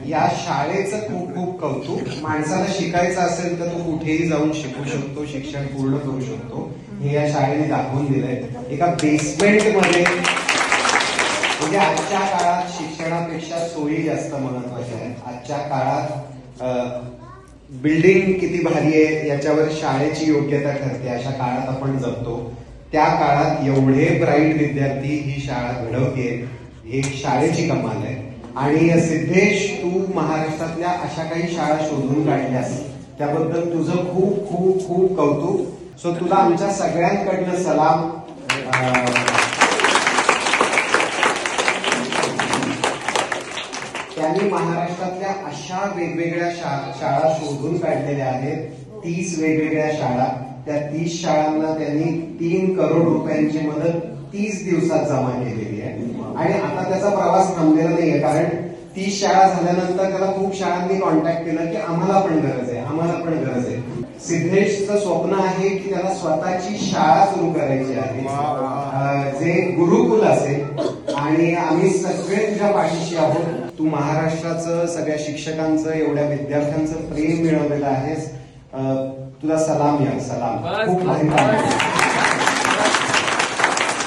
या शाळेचं खूप खूप कौतुक. माणसाला शिकायचं असेल तर तो कुठेही जाऊन शिकू शकतो, शिक्षण पूर्ण करू शकतो, हे या शाळेने दाखवून दिलंय. एका बेसमेंट मध्ये, म्हणजे आजच्या काळात शिक्षणापेक्षा सोयी जास्त महत्वाच्या आहेत. आजच्या काळात बिल्डिंग किती भारी आहे याच्यावर शाळेची योग्यता ठरते. अशा काळात आपण जगतो. त्या काळात एवढे ब्राईट विद्यार्थी ही शाळा घडवते, ही शाळेची कमाल आहे. आणि सिद्धेश, तू महाराष्ट्रातल्या अशा काही शाळा शोधून काढल्यास त्याबद्दल तुझं खूप खूप खूप कौतुक. सो तुला आमच्या सगळ्यांकडनं सलाम. त्यांनी महाराष्ट्रातल्या अशा वेगवेगळ्या शाळा शोधून काढलेल्या आहेत. 30 वेगवेगळ्या शाळा. त्या 30 शाळांना त्यांनी 3 करोड रुपयांची मदत 30 दिवसात जमा केलेली आहे. आणि आता त्याचा प्रवास थांबलेला नाहीये, कारण 30 शाळा झाल्यानंतर त्याला खूप शाळांनी कॉन्टॅक्ट केलं की आम्हाला पण गरज आहे, आम्हाला पण गरज आहे. सिद्धेशचं स्वप्न आहे की त्याला स्वतःची शाळा सुरू करायची आहे, जे गुरुकुल असेल. आणि आम्ही सगळे तुझ्या पाठीशी आहोत. तू महाराष्ट्राचं, सगळ्या शिक्षकांचं, एवढ्या विद्यार्थ्यांचं प्रेम मिळवलेलं आहेस. तुला सलाम यार, सलाम. खूप भारी काम.